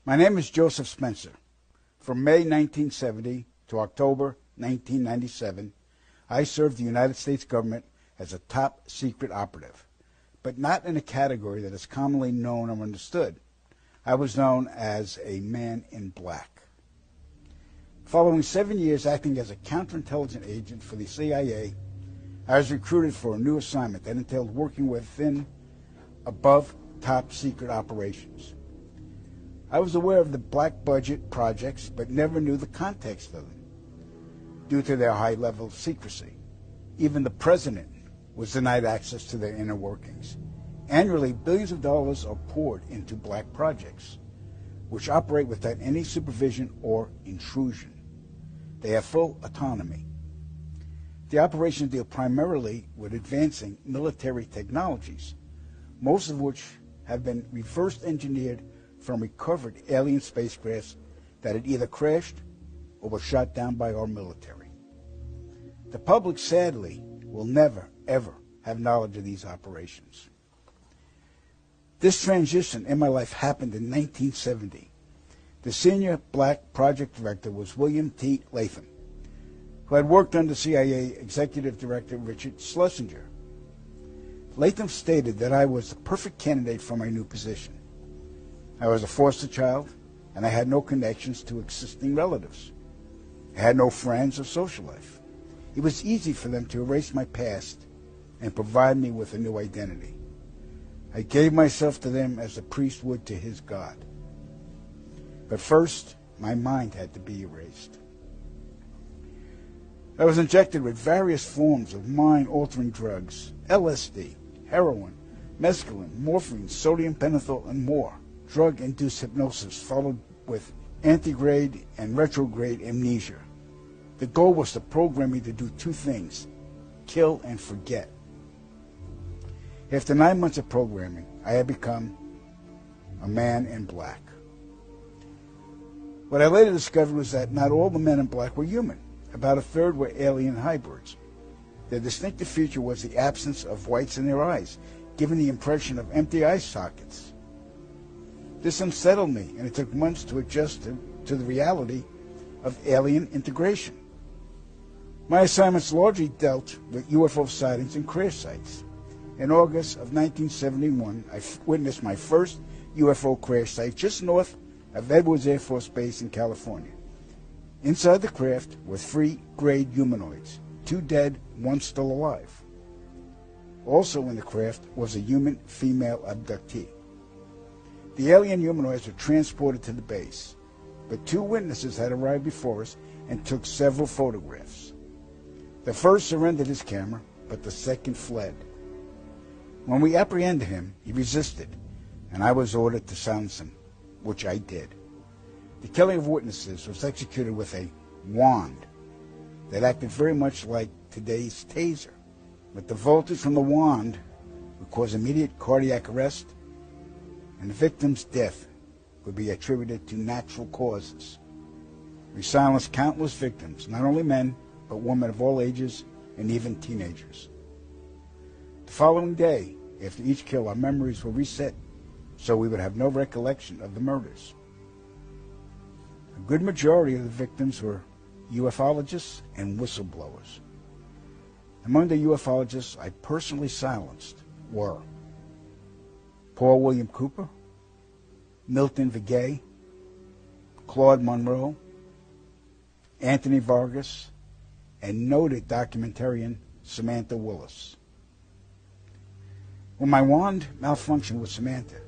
My name is Joseph Spencer. From May 1970 to October 1997, I served the United States government as a top secret operative, but not in a category that is commonly known or understood. I was known as a man in black. Following 7 years acting as a counterintelligence agent for the CIA, I was recruited for a new assignment that entailed working within above top secret operations. I was aware of the black budget projects, but never knew the context of them due to their high level of secrecy. Even the president was denied access to their inner workings. Annually, billions of dollars are poured into black projects, which operate without any supervision or intrusion. They have full autonomy. The operations deal primarily with advancing military technologies, most of which have been reverse engineered from recovered alien spacecrafts that had either crashed or were shot down by our military. The public, sadly, will never, ever have knowledge of these operations. This transition in my life happened in 1970. The senior black project director was William T. Latham, who had worked under CIA Executive Director Richard Schlesinger. Latham stated that I was the perfect candidate for my new position. I was a foster child, and I had no connections to existing relatives. I had no friends or social life. It was easy for them to erase my past and provide me with a new identity. I gave myself to them as a priest would to his God. But first, my mind had to be erased. I was injected with various forms of mind-altering drugs, LSD, heroin, mescaline, morphine, sodium pentothal, and more. Drug-induced hypnosis followed with antegrade and retrograde amnesia. The goal was to program me to do two things: kill and forget. After 9 months of programming, I had become a man in black. What I later discovered was that not all the men in black were human. About a third were alien hybrids. Their distinctive feature was the absence of whites in their eyes, giving the impression of empty eye sockets. This unsettled me, and it took months to adjust to the reality of alien integration. My assignments largely dealt with UFO sightings and crash sites. In August of 1971, I witnessed my first UFO crash site just north of Edwards Air Force Base in California. Inside the craft were 3 grayed humanoids, 2 dead, 1 still alive. Also in the craft was a human female abductee. The alien humanoids were transported to the base, but 2 witnesses had arrived before us and took several photographs. The first surrendered his camera, but the second fled. When we apprehended him, he resisted, and I was ordered to silence him, which I did. The killing of witnesses was executed with a wand that acted very much like today's taser, but the voltage from the wand would cause immediate cardiac arrest, and the victim's death would be attributed to natural causes. We silenced countless victims, not only men, but women of all ages and even teenagers. The following day, after each kill, our memories were reset, so we would have no recollection of the murders. A good majority of the victims were ufologists and whistleblowers. Among the ufologists I personally silenced were Paul William Cooper, Milton Vigay, Claude Monroe, Anthony Vargas, and noted documentarian Samantha Willis. When my wand malfunctioned with Samantha,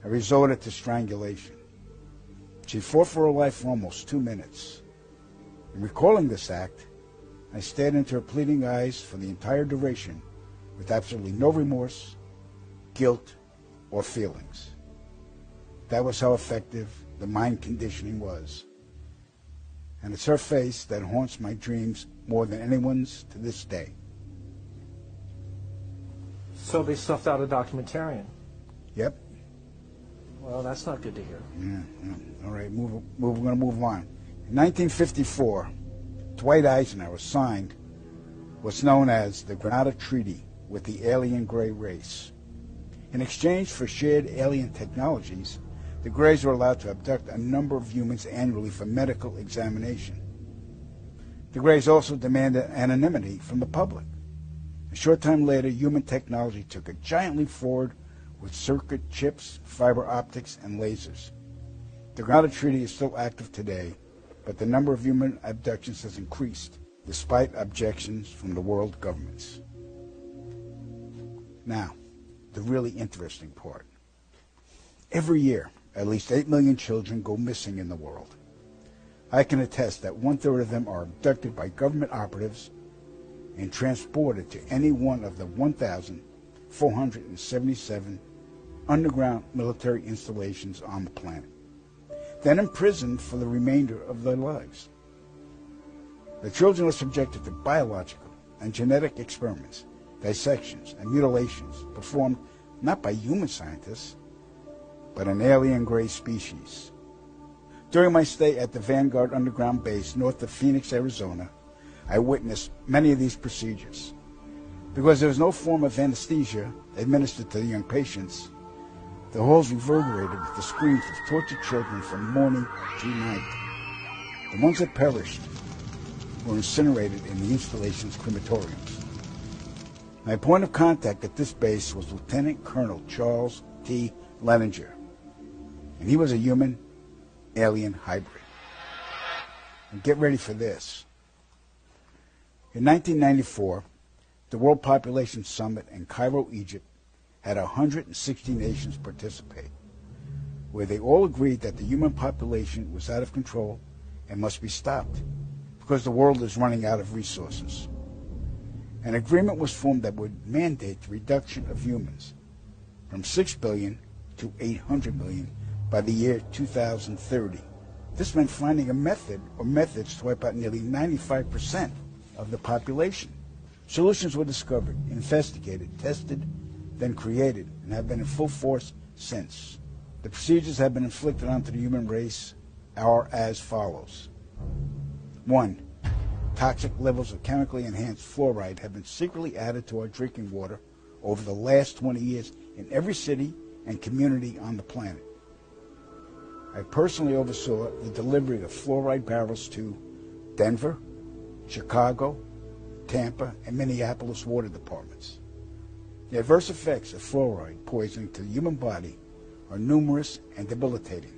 I resorted to strangulation. She fought for her life for almost 2 minutes. In recalling this act, I stared into her pleading eyes for the entire duration with absolutely no remorse, guilt, or feelings. That was how effective the mind conditioning was. And it's her face that haunts my dreams more than anyone's to this day. So they stuffed out a documentarian. Yep. Well, that's not good to hear. Yeah. All right, we're going to move on. In 1954, Dwight Eisenhower signed what's known as the Granada Treaty with the alien gray race. In exchange for shared alien technologies, the the Greys were allowed to abduct a number of humans annually for medical examination. The Greys also demanded anonymity from the public. A short time later, human technology took a giant leap forward with circuit chips, fiber optics, and lasers. The grounded treaty is still active today, but the number of human abductions has increased, despite objections from the world governments. Now, the really interesting part. Every year, at least 8 million children go missing in the world. I can attest that 1/3 of them are abducted by government operatives and transported to any one of the 1,477 underground military installations on the planet, then imprisoned for the remainder of their lives. The children are subjected to biological and genetic experiments, dissections, and mutilations performed not by human scientists, but an alien Grey species. During my stay at the Vanguard Underground Base north of Phoenix, Arizona, I witnessed many of these procedures. Because there was no form of anesthesia administered to the young patients, the halls reverberated with the screams of tortured children from morning to night. The ones that perished were incinerated in the installation's crematoriums. My point of contact at this base was Lieutenant Colonel Charles T. Leninger, and he was a human-alien hybrid. And get ready for this. In 1994, the World Population Summit in Cairo, Egypt, had 160 nations participate, where they all agreed that the human population was out of control and must be stopped because the world is running out of resources. An agreement was formed that would mandate the reduction of humans from 6 billion to 800 million by the year 2030. This meant finding a method or methods to wipe out nearly 95% of the population. Solutions were discovered, investigated, tested, then created, and have been in full force since. The procedures have been inflicted onto the human race are as follows. 1. Toxic levels of chemically enhanced fluoride have been secretly added to our drinking water over the last 20 years in every city and community on the planet. I personally oversaw the delivery of fluoride barrels to Denver, Chicago, Tampa, and Minneapolis water departments. The adverse effects of fluoride poisoning to the human body are numerous and debilitating.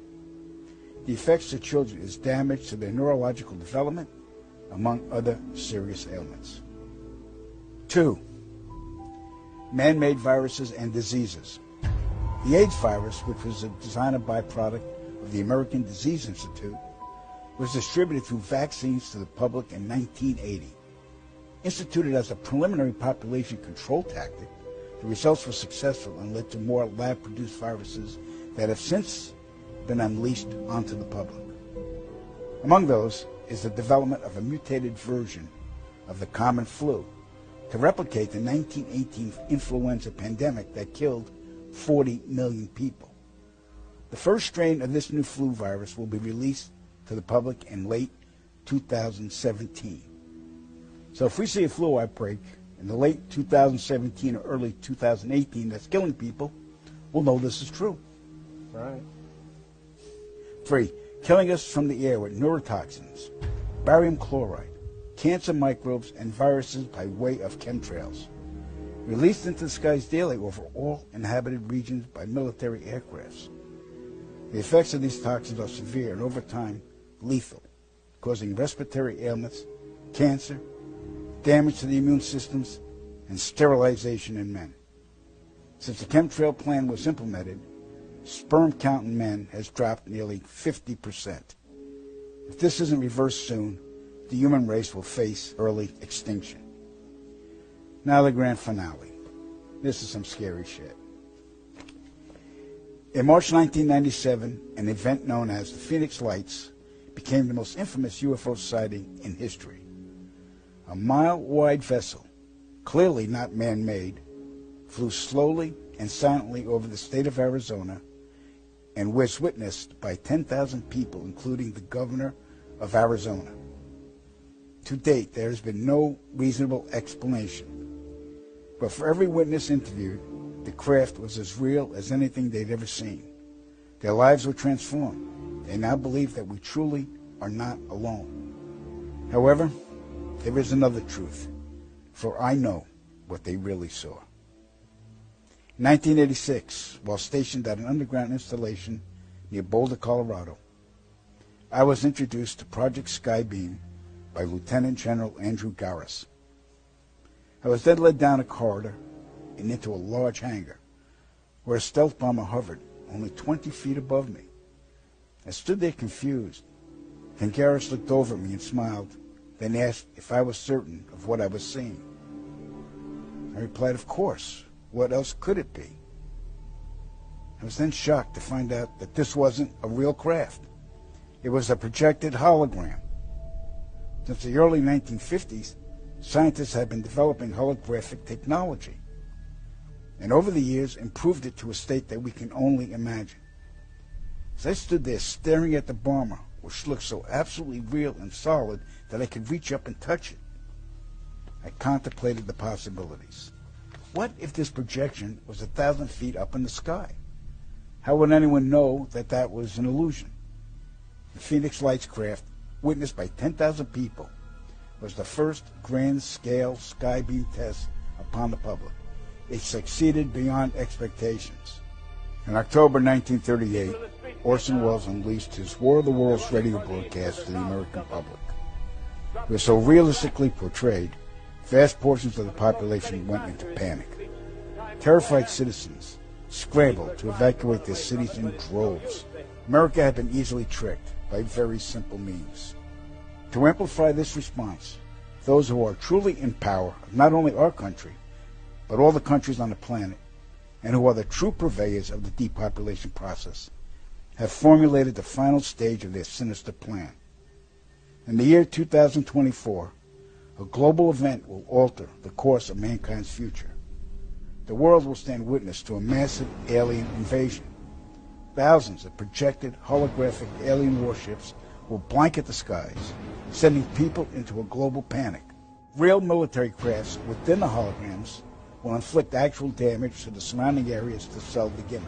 The effects to children is damage to their neurological development, among other serious ailments. 2. Man-made viruses and diseases. The AIDS virus, which was a designer byproduct of the American Disease Institute, was distributed through vaccines to the public in 1980. Instituted as a preliminary population control tactic, the results were successful and led to more lab-produced viruses that have since been unleashed onto the public. Among those is the development of a mutated version of the common flu to replicate the 1918 influenza pandemic that killed 40 million people. The first strain of this new flu virus will be released to the public in late 2017. So if we see a flu outbreak in the late 2017 or early 2018 that's killing people, we'll know this is true. Right. 3. Killing us from the air with neurotoxins, barium chloride, cancer microbes, and viruses by way of chemtrails, released into the skies daily over all inhabited regions by military aircrafts. The effects of these toxins are severe and over time lethal, causing respiratory ailments, cancer, damage to the immune systems, and sterilization in men. Since the chemtrail plan was implemented, sperm count in men has dropped nearly 50%. If this isn't reversed soon, the human race will face early extinction. Now the grand finale. This is some scary shit. In March 1997, an event known as the Phoenix Lights became the most infamous UFO sighting in history. A mile-wide vessel, clearly not man-made, flew slowly and silently over the state of Arizona and was witnessed by 10,000 people, including the governor of Arizona. To date, there has been no reasonable explanation. But for every witness interviewed, the craft was as real as anything they'd ever seen. Their lives were transformed. They now believe that we truly are not alone. However, there is another truth, for I know what they really saw. In 1986, while stationed at an underground installation near Boulder, Colorado, I was introduced to Project Skybeam by Lieutenant General Andrew Garris. I was then led down a corridor and into a large hangar, where a stealth bomber hovered only 20 feet above me. I stood there confused. Then Garris looked over at me and smiled, then asked if I was certain of what I was seeing. I replied, of course. What else could it be? I was then shocked to find out that this wasn't a real craft. It was a projected hologram. Since the early 1950s, scientists had been developing holographic technology, and over the years improved it to a state that we can only imagine. As I stood there staring at the bomber, which looked so absolutely real and solid that I could reach up and touch it, I contemplated the possibilities. What if this projection was 1,000 feet up in the sky? How would anyone know that that was an illusion? The Phoenix Lights craft, witnessed by 10,000 people, was the first grand-scale skybeam test upon the public. It succeeded beyond expectations. In October 1938, Orson Welles unleashed his War of the Worlds radio broadcast to the American public. It was so realistically portrayed, vast portions of the population went into panic. Terrified citizens scrambled to evacuate their cities in droves. America had been easily tricked by very simple means. To amplify this response, those who are truly in power of not only our country, but all the countries on the planet, and who are the true purveyors of the depopulation process, have formulated the final stage of their sinister plan. In the year 2024, a global event will alter the course of mankind's future. The world will stand witness to a massive alien invasion. Thousands of projected holographic alien warships will blanket the skies, sending people into a global panic. Real military crafts within the holograms will inflict actual damage to the surrounding areas to sell the gimmick.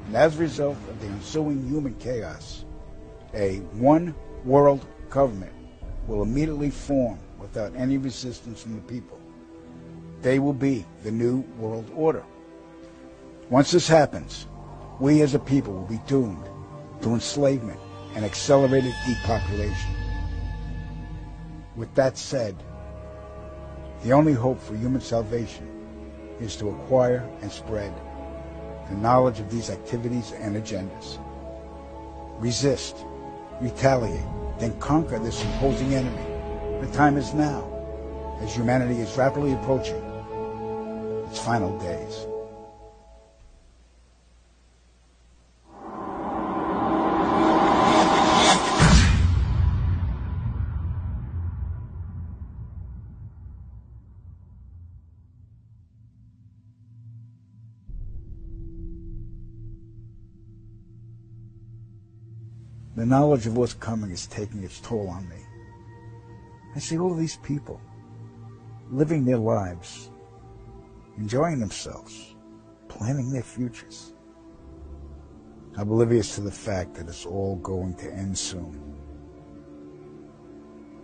And as a result of the ensuing human chaos, a one-world government will immediately form without any resistance from the people. They will be the new world order. Once this happens, we as a people will be doomed to enslavement and accelerated depopulation. With that said, the only hope for human salvation is to acquire and spread the knowledge of these activities and agendas. Resist, retaliate, then conquer this imposing enemy. The time is now, as humanity is rapidly approaching its final days. The knowledge of what's coming is taking its toll on me. I see all of these people living their lives, enjoying themselves, planning their futures, oblivious to the fact that it's all going to end soon.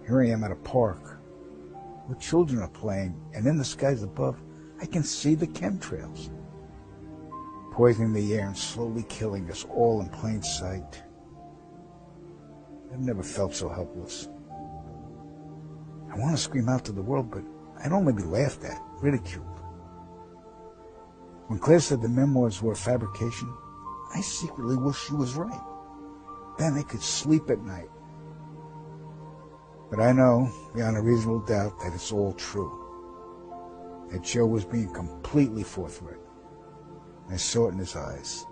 Here I am at a park where children are playing, and in the skies above, I can see the chemtrails, poisoning the air and slowly killing us all in plain sight. I've never felt so helpless. I want to scream out to the world, but I'd only be laughed at, ridiculed. When Claire said the memoirs were a fabrication, I secretly wished she was right. Then I could sleep at night. But I know, beyond a reasonable doubt, that it's all true. That Joe was being completely forthright. I saw it in his eyes.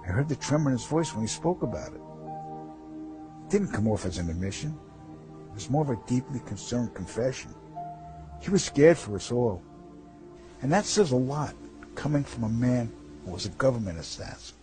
I heard the tremor in his voice when he spoke about it. It didn't come off as an admission. It was more of a deeply concerned confession. He was scared for us all. And that says a lot, coming from a man who was a government assassin.